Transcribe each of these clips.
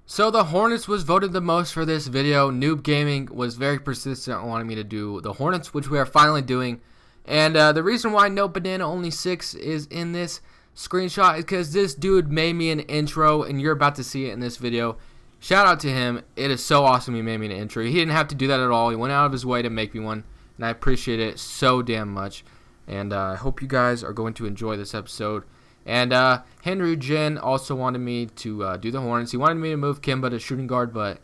So the Hornets was voted the most for this video. Noob Gaming was very persistent on wanting me to do the Hornets, which we are finally doing. And the reason why No Banana Only 6 is in this screenshot is because this dude made me an intro, and you're about to see it in this video. Shout out to him. It is so awesome he made me an intro. He didn't have to do that at all. He went out of his way to make me one, and I appreciate it so damn much. And I hope you guys are going to enjoy this episode. And Henry Jen also wanted me to do the Hornets. He wanted me to move Kimba to shooting guard, but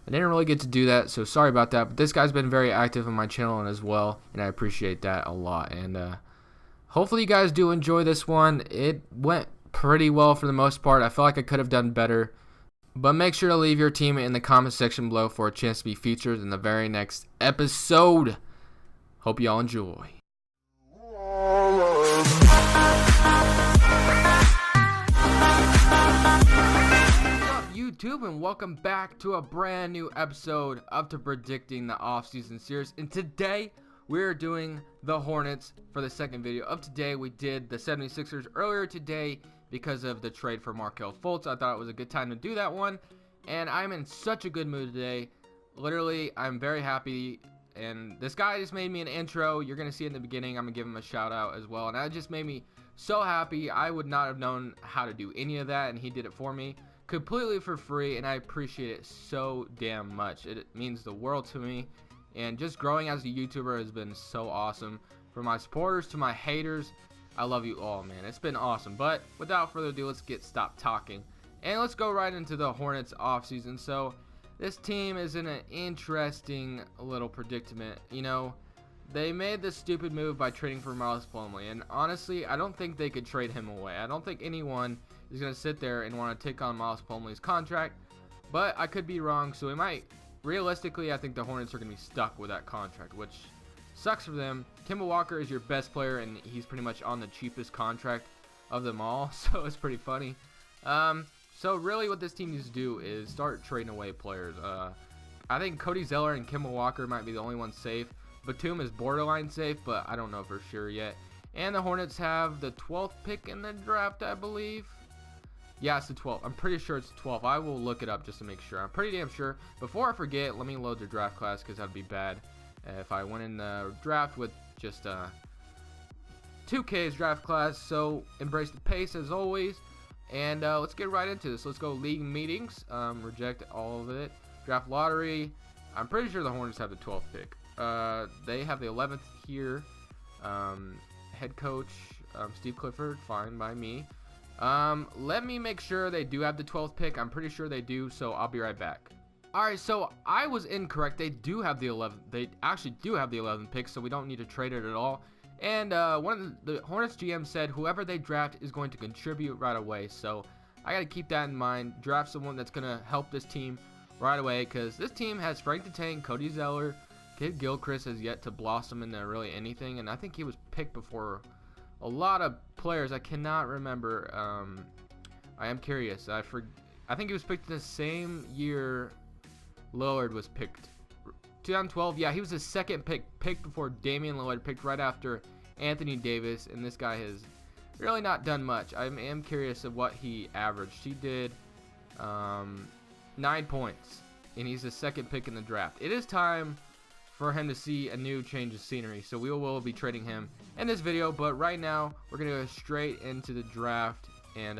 I didn't really get to do that, so sorry about that. But this guy's been very active on my channel as well, and I appreciate that a lot. And hopefully you guys do enjoy this one. It went pretty well for the most part. I feel like I could have done better. But make sure to leave your team in the comment section below for a chance to be featured in the very next episode. Hope y'all enjoy. YouTube, and welcome back to a brand new episode of the Predicting the Offseason series. And today we're doing the Hornets for the second video of today. We did the 76ers earlier today because of the trade for Markelle Fultz. I thought it was a good time to do that one, and I'm in such a good mood today. Literally, I'm very happy, and this guy just made me an intro. You're gonna see it in the beginning. I'm gonna give him a shout out as well, and that just made me so happy. I would not have known how to do any of that, and he did it for me completely for free, and I appreciate it so damn much. It means the world to me, and just growing as a YouTuber has been so awesome. From my supporters to my haters, I love you all, man. It's been awesome. But without further ado, let's stop talking and let's go right into the Hornets offseason. So this team is in an interesting little predicament. You know, they made this stupid move by trading for Miles Plumlee, and honestly, I don't think they could trade him away. I don't think anyone is going to sit there and want to take on Miles Plumlee's contract, but I could be wrong, so we might. Realistically, I think the Hornets are going to be stuck with that contract, which sucks for them. Kemba Walker is your best player, and he's pretty much on the cheapest contract of them all, so it's pretty funny. So really what this team needs to do is start trading away players. I think Cody Zeller and Kemba Walker might be the only ones safe. Batum is borderline safe, but I don't know for sure yet. And the Hornets have the 12th pick in the draft, I believe. Yeah, it's the 12th. I'm pretty sure it's the 12th. I will look it up just to make sure. I'm pretty damn sure. Before I forget, let me load the draft class because that would be bad if I went in the draft with just 2K's draft class. So embrace the pace as always. And let's get right into this. Let's go league meetings. Reject all of it. Draft lottery. I'm pretty sure the Hornets have the 12th pick. They have the 11th here. Head coach Steve Clifford, fine by me. Let me make sure they do have the 12th pick. I'm pretty sure they do, so I'll be right back. Alright, so I was incorrect. They do have the 11th. They actually do have the 11th pick, so we don't need to trade it at all. And one of the Hornets GM said whoever they draft is going to contribute right away. So I got to keep that in mind. Draft someone that's going to help this team right away, because this team has Frank the Tank, Cody Zeller. Kid Gilchrist has yet to blossom into really anything, and I think he was picked before a lot of players. I cannot remember. I am curious. I think he was picked the same year Lillard was picked. 2012. Yeah, he was the second picked before Damian Lillard, picked right after Anthony Davis, and this guy has really not done much. I am curious of what he averaged. He did 9 points, and he's the second pick in the draft. It is time for him to see a new change of scenery, so we will be trading him in this video. But right now we're gonna go straight into the draft and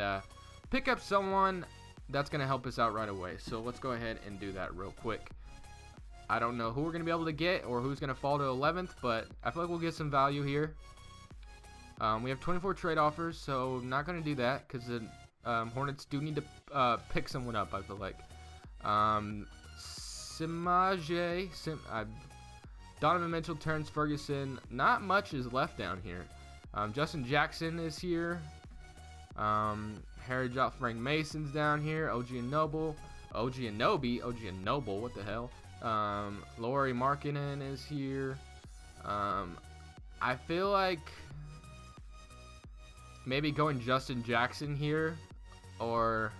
pick up someone that's gonna help us out right away. So let's go ahead and do that real quick. I don't know who we're gonna be able to get or who's gonna fall to 11th, but I feel like we'll get some value here. We have 24 trade offers, so I'm not gonna do that because the Hornets do need to pick someone up, I feel like. Donovan Mitchell, Terrence Ferguson. Not much is left down here. Justin Jackson is here. Harry Jot, Frank Mason's down here. OG Noble, what the hell? Lauri Markkanen is here. I feel like maybe going Justin Jackson here, or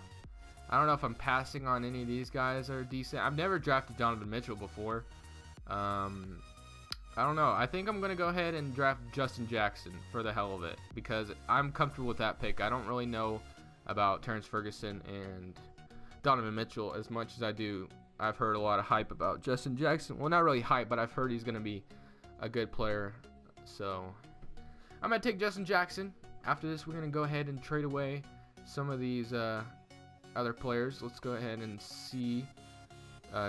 I don't know if I'm passing on any of these guys that are decent. I've never drafted Donovan Mitchell before. I don't know. I think I'm going to go ahead and draft Justin Jackson for the hell of it, because I'm comfortable with that pick. I don't really know about Terrence Ferguson and Donovan Mitchell as much as I do. I've heard a lot of hype about Justin Jackson. Well, not really hype, but I've heard he's going to be a good player. So I'm going to take Justin Jackson. After this, we're going to go ahead and trade away some of these other players. Let's go ahead and see.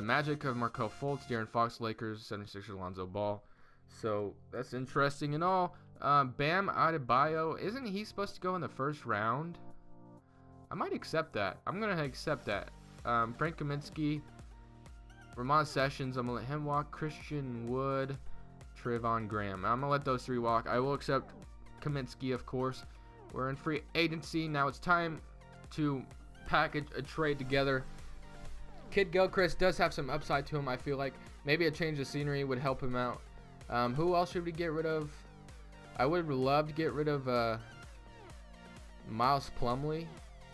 Magic of Markelle Fultz, De'Aaron Fox, Lakers, 76ers, Lonzo Ball. So that's interesting and all. Bam Adebayo, isn't he supposed to go in the first round? I might accept that. I'm going to accept that. Frank Kaminsky, Ramon Sessions, I'm going to let him walk. Christian Wood, Trayvon Graham. I'm going to let those three walk. I will accept Kaminsky, of course. We're in free agency. Now it's time to package a trade together. Kid Gilchrist does have some upside to him, I feel like. Maybe a change of scenery would help him out. Who else should we get rid of? I would love to get rid of Miles Plumlee.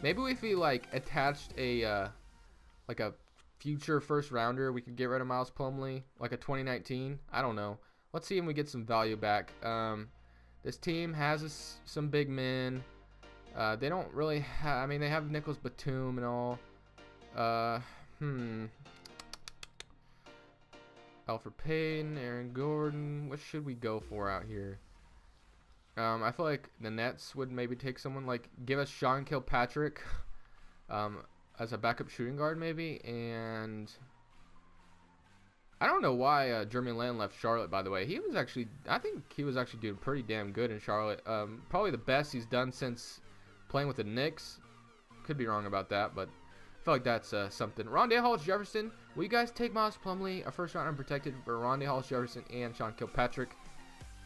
Maybe if we like attached a future first rounder, we could get rid of Miles Plumlee, like a 2019. I don't know. Let's see if we get some value back. This team has some big men. They don't really have. I mean, they have Nicholas Batum and all. Alfred Payton, Aaron Gordon. What should we go for out here? I feel like the Nets would maybe take someone like give us Sean Kilpatrick as a backup shooting guard maybe, and I don't know why Jeremy Lamb left Charlotte, by the way. I think he was actually doing pretty damn good in Charlotte. Probably the best he's done since playing with the Knicks. Could be wrong about that, but I feel like that's something. Rondé Hollis-Jefferson. Will you guys take Miles Plumlee, a first round unprotected, for Rondé Hollis-Jefferson and Sean Kilpatrick?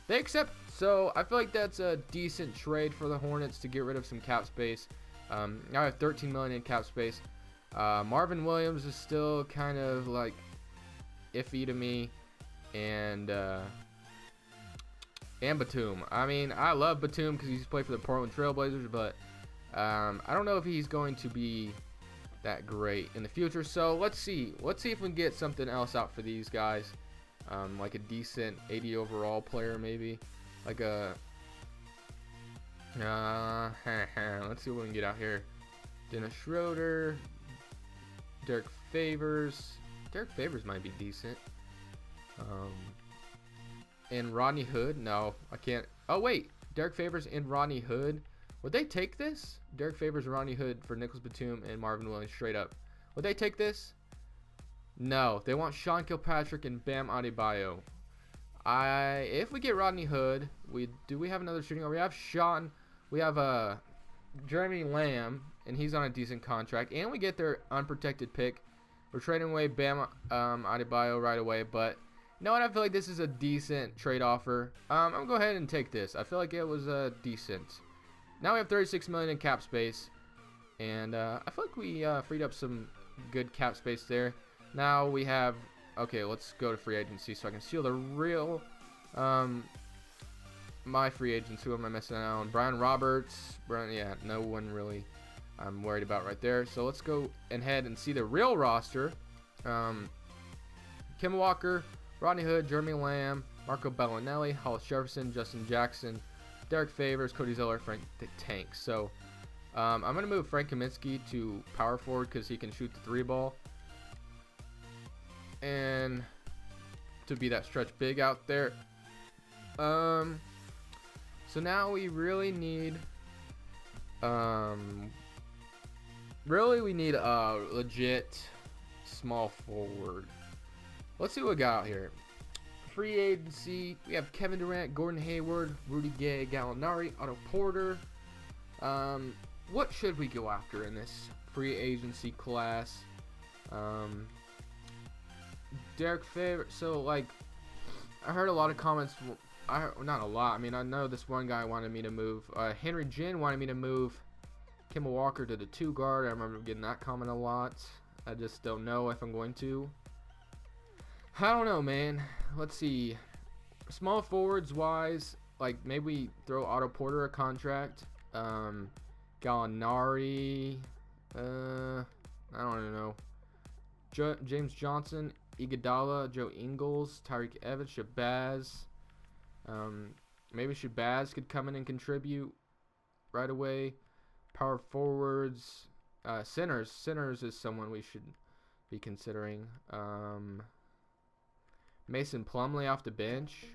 They accept. So I feel like that's a decent trade for the Hornets to get rid of some cap space. Now I have $13 million in cap space. Marvin Williams is still kind of like iffy to me, and Batum. I mean, I love Batum because he's played for the Portland Trailblazers, but I don't know if he's going to be that great in the future. So let's see if we can get something else out for these guys, like a decent 80 overall player, maybe like a let's see what we can get out here. Dennis Schroeder, Derek Favors might be decent. And Rodney Hood. No, I can't. Oh wait, Derek Favors and Rodney Hood. Would they take this? Derek Favors and Rodney Hood for Nicholas Batum and Marvin Williams straight up. Would they take this? No, they want Sean Kilpatrick and Bam Adebayo. If we get Rodney Hood, we have another shooting guard. We have Jeremy Lamb, and he's on a decent contract, and we get their unprotected pick. We're trading away Bam Adebayo right away, but you know what? I feel like this is a decent trade offer. I'm gonna go ahead and take this. I feel like it was decent. Now we have $36 million in cap space, and I feel like we freed up some good cap space there. Now we have, okay, let's go to free agency so I can see the real my free agents. Who am I missing out on? Brian Roberts. Yeah, no one really I'm worried about right there. So let's go ahead and see the real roster. Kim Walker, Rodney Hood, Jeremy Lamb, Marco Bellinelli, Hollis-Jefferson, Justin Jackson, Derek Favors, Cody Zeller, Frank the Tank. So I'm going to move Frank Kaminsky to power forward because he can shoot the 3-ball. And to be that stretch big out there. So now we really need we need a legit small forward. Let's see what we got out here. Free agency, we have Kevin Durant, Gordon Hayward, Rudy Gay, Gallinari, Otto Porter. What should we go after in this free agency class? Derek Favors. So like, I heard a lot of comments. Not a lot. I mean, I know this one guy wanted me to move. Henry Jin wanted me to move Kemba Walker to the 2 guard. I remember getting that comment a lot. I just don't know if I'm going to. I don't know, man. Let's see. Small forwards wise, like maybe we throw Otto Porter a contract. Gallinari. I don't know. James Johnson, Iguodala, Joe Ingles, Tyreek Evans, Shabazz. Maybe Shabazz could come in and contribute right away. Power forwards. Centers is someone we should be considering. Mason Plumlee off the bench.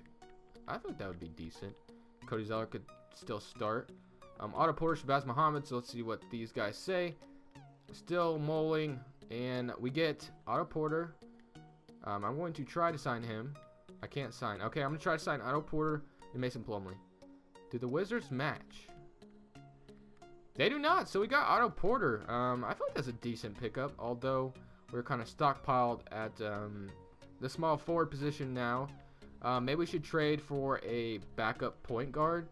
I think that would be decent. Cody Zeller could still start. Otto Porter, Shabazz Muhammad. So let's see what these guys say. Still mulling, and we get Otto Porter. I'm going to try to sign him. I can't sign. Okay, I'm going to try to sign Otto Porter and Mason Plumlee. Do the Wizards match? They do not. So we got Otto Porter. I feel like that's a decent pickup, although we're kind of stockpiled at the small forward position now. Maybe we should trade for a backup point guard.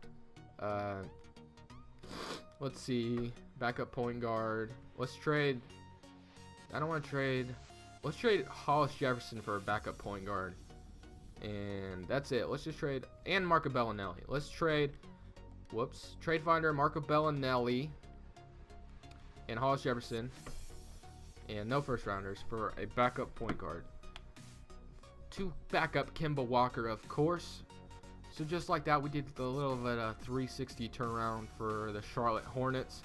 Let's see. Backup point guard. Let's trade. I don't want to trade. Let's trade Hollis Jefferson for a backup point guard. And that's it. Let's just trade. And Marco Bellinelli. Let's trade. Whoops. Trade finder Marco Bellinelli and Hollis Jefferson. And no first rounders for a backup point guard. To backup Kemba Walker, of course. So just like that, we did a little bit of a 360 turnaround for the Charlotte Hornets.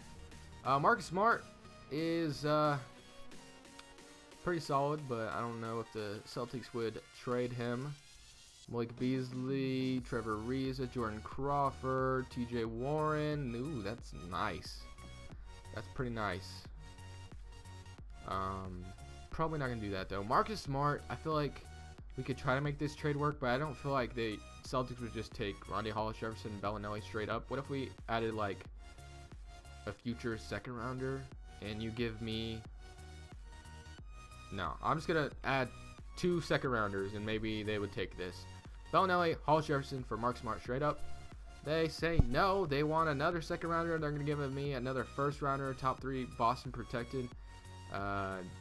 Marcus Smart is pretty solid, but I don't know if the Celtics would trade him. Malik Beasley, Trevor Ariza, Jordan Crawford, TJ Warren. Ooh, that's nice. That's pretty nice. Probably not going to do that, though. Marcus Smart, I feel like we could try to make this trade work, but I don't feel like the Celtics would just take Rondae Hollis Jefferson and Bellinelli straight up. What if we added, like, a future second rounder, and you give me... No, I'm just going to add 2 second rounders, and maybe they would take this. Bellinelli, Hollis Jefferson for Mark Smart straight up. They say no. They want another second rounder. They're going to give me another first rounder, top 3 Boston protected.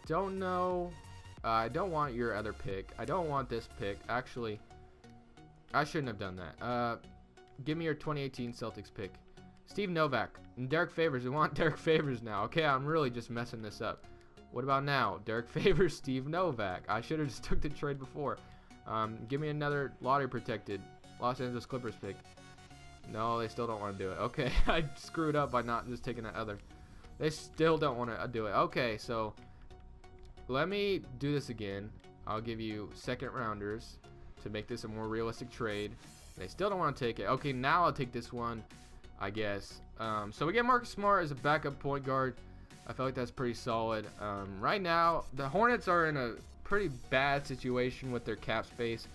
Don't know. I don't want your other pick. I don't want this pick. Actually, I shouldn't have done that. Give me your 2018 Celtics pick. Steve Novak and Derek Favors. We want Derek Favors now. Okay, I'm really just messing this up. What about now? Derek Favors, Steve Novak. I should have just took the trade before. Give me another lottery protected Los Angeles Clippers pick. No, they still don't want to do it. Okay, I screwed up by not just taking that other. They still don't want to do it. Okay, so let me do this again. I'll give you second rounders to make this a more realistic trade. They still don't want to take it. Okay, now I'll take this one, I guess. So we get Marcus Smart as a backup point guard. I feel like that's pretty solid. Right now, the Hornets are in a pretty bad situation with their cap space.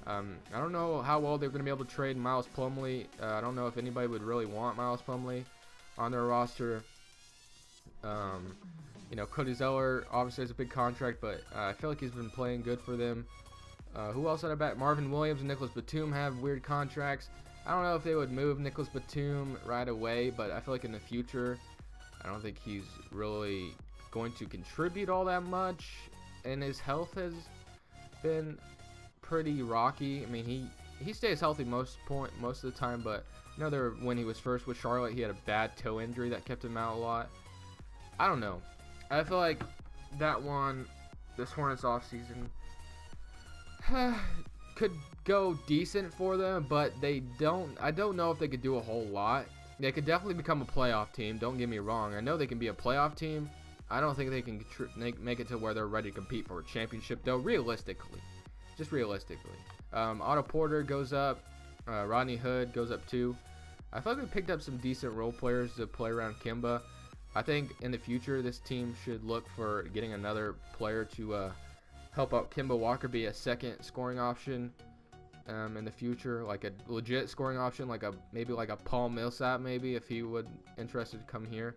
I don't know how well they're going to be able to trade Miles Plumlee. I don't know if anybody would really want Miles Plumlee on their roster. You know, Cody Zeller obviously has a big contract, but I feel like he's been playing good for them. Who else had a bet? Marvin Williams and Nicholas Batum have weird contracts. I don't know if they would move Nicholas Batum right away, but I feel like in the future, I don't think he's really going to contribute all that much. And his health has been pretty rocky. I mean, he stays healthy most of the time, but you know, when he was first with Charlotte, he had a bad toe injury that kept him out a lot. I don't know. I feel like that one, this Hornets offseason, could go decent for them, but I don't know if they could do a whole lot. They could definitely become a playoff team. Don't get me wrong. I know they can be a playoff team. I don't think they can make it to where they're ready to compete for a championship, though, realistically. Just realistically. Otto Porter goes up. Rodney Hood goes up too. I feel like we picked up some decent role players to play around Kemba. I think in the future, this team should look for getting another player to help out Kemba Walker, be a second scoring option in the future, like a legit scoring option, maybe like a Paul Millsap, maybe, if he would interested to come here.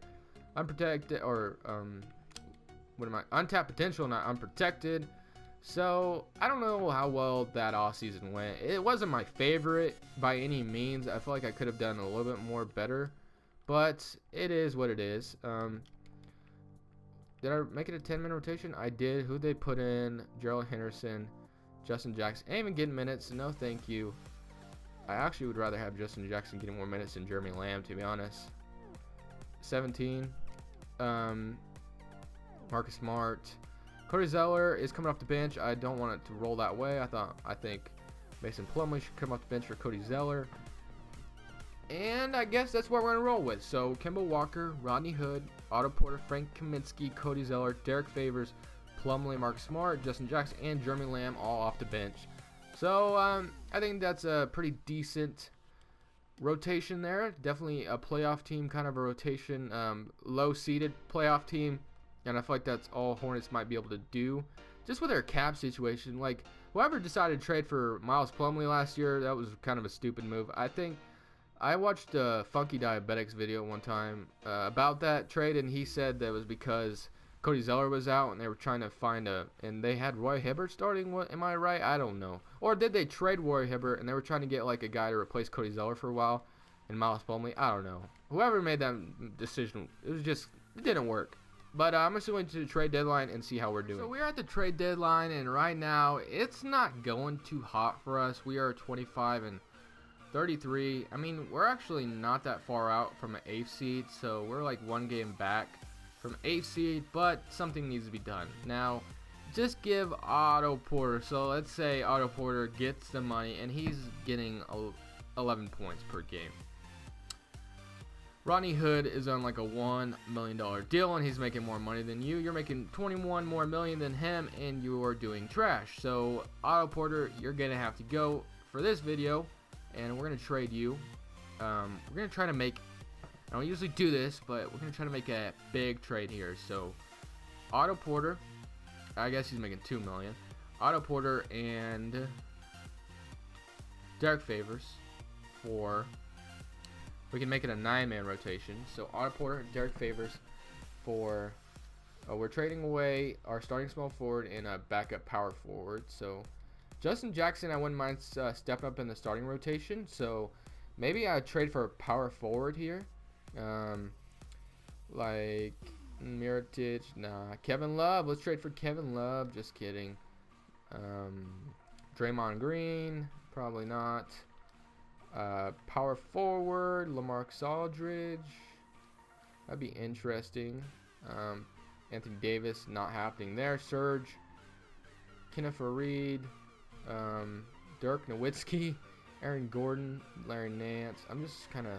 Unprotected, or untapped potential, not unprotected. So I don't know how well that offseason went. It wasn't my favorite by any means. I feel like I could have done a little bit more better, but it is what it is. Did I make it a 10-minute rotation? I did. Who'd they put in? Gerald Henderson, Justin Jackson. Ain't even getting minutes. No, thank you. I actually would rather have Justin Jackson getting more minutes than Jeremy Lamb, to be honest. 17. Marcus Smart. Cody Zeller is coming off the bench. I don't want it to roll that way. I think Mason Plumlee should come off the bench for Cody Zeller. And I guess that's what we're going to roll with. So Kemba Walker, Rodney Hood, Otto Porter, Frank Kaminsky, Cody Zeller, Derek Favors, Plumlee, Mark Smart, Justin Jackson, and Jeremy Lamb all off the bench. So I think that's a pretty decent rotation there. Definitely a playoff team, kind of a rotation, low-seeded playoff team, and I feel like that's all Hornets might be able to do. Just with their cap situation, like whoever decided to trade for Miles Plumlee last year, that was kind of a stupid move. I think I watched a Funky Diabetics video one time about that trade, and he said that was because Cody Zeller was out and they were trying to find and they had Roy Hibbert starting. What, am I right? I don't know. Or did they trade Roy Hibbert and they were trying to get like a guy to replace Cody Zeller for a while and Miles Plumlee? I don't know. Whoever made that decision, it didn't work. But I'm assuming to the trade deadline and see how we're doing. So we're at the trade deadline, and right now it's not going too hot for us. We are 25 and 33. I mean, we're actually not that far out from an 8th seed, so we're like one game back from 8th seed, but something needs to be done. Now, just give Otto Porter, so let's say Otto Porter gets the money, and he's getting 11 points per game. Rodney Hood is on like a $1 million deal, and he's making more money than you. You're making 21 more million than him, and you are doing trash. So, Otto Porter, you're going to have to go for this video, and we're going to trade you. We're going to try to make, I don't usually do this, but we're going to try to make a big trade here. So, Otto Porter, I guess he's making $2 million. Otto Porter and Derek Favors for... We can make it a 9-man rotation. So Otto Porter, Derek Favors for... we're trading away our starting small forward and a backup power forward. So Justin Jackson, I wouldn't mind stepping up in the starting rotation. So maybe I trade for a power forward here. Like Mirotic. Nah. Kevin Love. Let's trade for Kevin Love. Just kidding. Draymond Green. Probably not. Power forward, LaMarcus Aldridge. That'd be interesting. Anthony Davis, not happening there. Serge, Kenneth Fareed, Dirk Nowitzki, Aaron Gordon, Larry Nance. I'm just kind of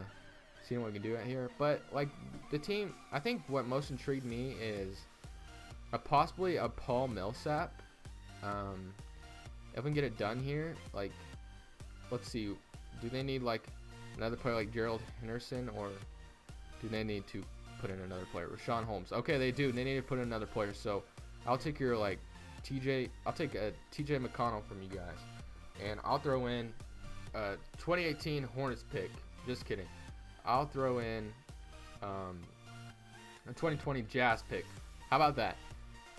seeing what we can do out here. But like the team, I think what most intrigued me is possibly a Paul Millsap. If we can get it done here, like let's see. Do they need like another player like Gerald Henderson, or do they need to put in another player? Rashawn Holmes. Okay, they do. They need to put in another player. So I'll take your like TJ. I'll take a TJ McConnell from you guys, and I'll throw in a 2018 Hornets pick. Just kidding. I'll throw in a 2020 Jazz pick. How about that?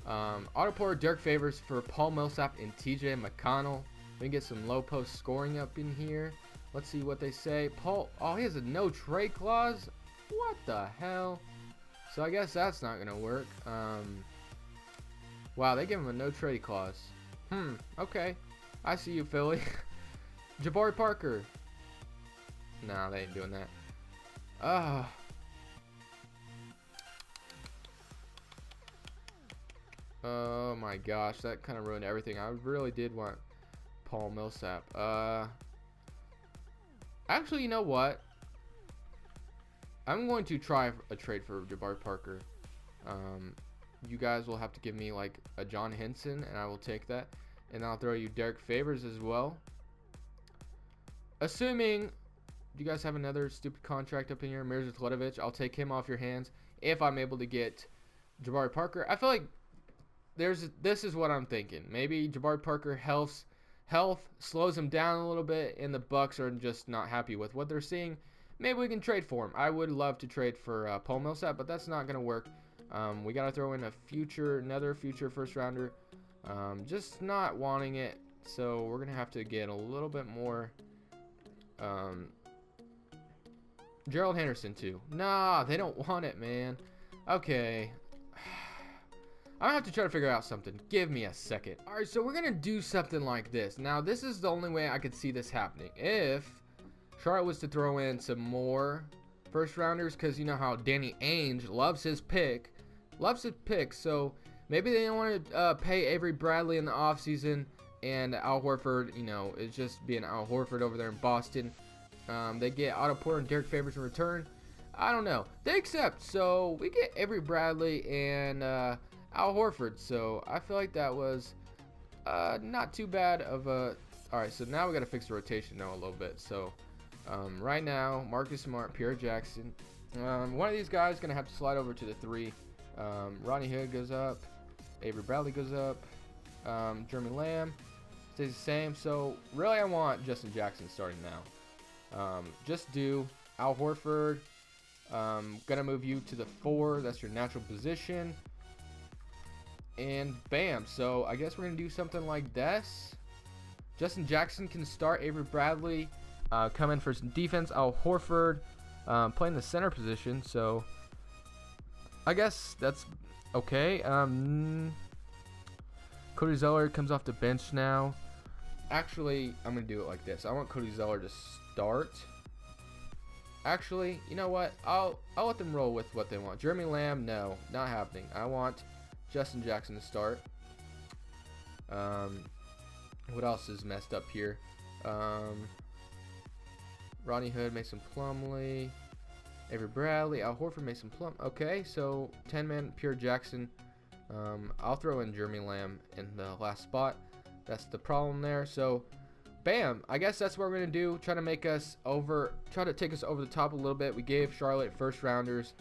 Otto Porter, Derek Favors for Paul Millsap and TJ McConnell. We can get some low post scoring up in here. Let's see what they say. Paul, oh, he has a no trade clause. What the hell? So I guess that's not gonna work. Wow, they give him a no trade clause. Okay. I see you, Philly. Jabari Parker. Nah, they ain't doing that. Oh my gosh, that kind of ruined everything. I really did want Paul Millsap. Actually, you know what? I'm going to try a trade for Jabari Parker. You guys will have to give me like a John Henson, and I will take that. And I'll throw you Derek Favors as well. Assuming you guys have another stupid contract up in here, Mirza Tletovic, I'll take him off your hands if I'm able to get Jabari Parker. I feel like this is what I'm thinking. Maybe Jabari Parker health slows him down a little bit, and the Bucks are just not happy with what they're seeing. Maybe we can trade for him. I would love to trade for Paul Millsap, but that's not gonna work. We gotta throw in another future first rounder. Just not wanting it, so we're gonna have to get a little bit more. Gerald Henderson too. Nah, they don't want it, man. Okay. I'm gonna have to try to figure out something. Give me a second. Alright, so we're gonna do something like this. Now, this is the only way I could see this happening. If Charlotte was to throw in some more first rounders, because you know how Danny Ainge loves his pick. So maybe they don't want to pay Avery Bradley in the offseason, and Al Horford, you know, is just being Al Horford over there in Boston. They get Otto Porter and Derek Favors in return. I don't know. They accept. So we get Avery Bradley and Al Horford. So I feel like that was not too bad of a. All right. So now we got to fix the rotation now a little bit. So right now, Marcus Smart, Pierre Jackson. One of these guys is gonna have to slide over to the 3. Ronnie Hood goes up. Avery Bradley goes up. Jeremy Lamb stays the same. So really, I want Justin Jackson starting now. Just do Al Horford. Gonna move you to the 4. That's your natural position. And bam. So I guess we're gonna do something like this. Justin Jackson can start. Avery Bradley come in for some defense. Al Horford playing the center position. So I guess that's okay. Cody Zeller comes off the bench now. Actually, I'm gonna do it like this. I want Cody Zeller to start. Actually, you know what? I'll let them roll with what they want. Jeremy Lamb, no, not happening. I want Justin Jackson to start. What else is messed up here? Ronnie Hood, Mason Plumlee, Avery Bradley, Al Horford, Mason Plum. Okay, so 10-man Pierre Jackson. I'll throw in Jeremy Lamb in the last spot. That's the problem there. So bam, I guess that's what we're gonna do. Try to take us over the top a little bit. We gave Charlotte first rounders.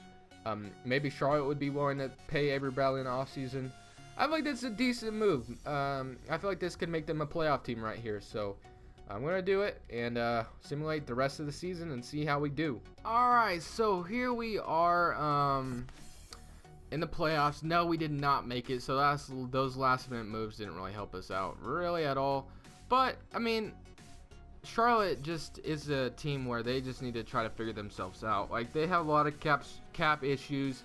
Maybe Charlotte would be willing to pay Avery Bradley in the offseason. I feel like that's a decent move. I feel like this could make them a playoff team right here. So I'm gonna do it and simulate the rest of the season and see how we do. All right, so here we are in the playoffs. No, we did not make it. So those last minute moves didn't really help us out really at all. But I mean, Charlotte just is a team where they just need to try to figure themselves out. Like, they have a lot of cap issues.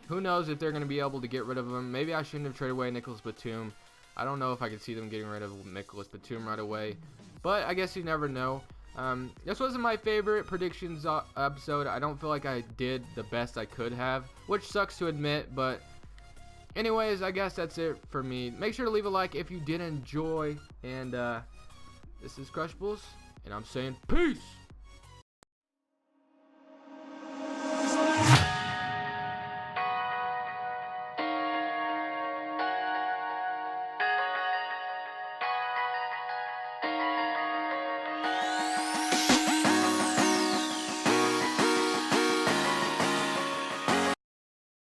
Who knows if they're going to be able to get rid of them. Maybe I shouldn't have traded away Nicholas Batum. I don't know if I could see them getting rid of Nicholas Batum right away. But I guess you never know. This wasn't my favorite predictions episode. I don't feel like I did the best I could have, which sucks to admit. But anyways, I guess that's it for me. Make sure to leave a like if you did enjoy. And this is Crushables, and I'm saying peace.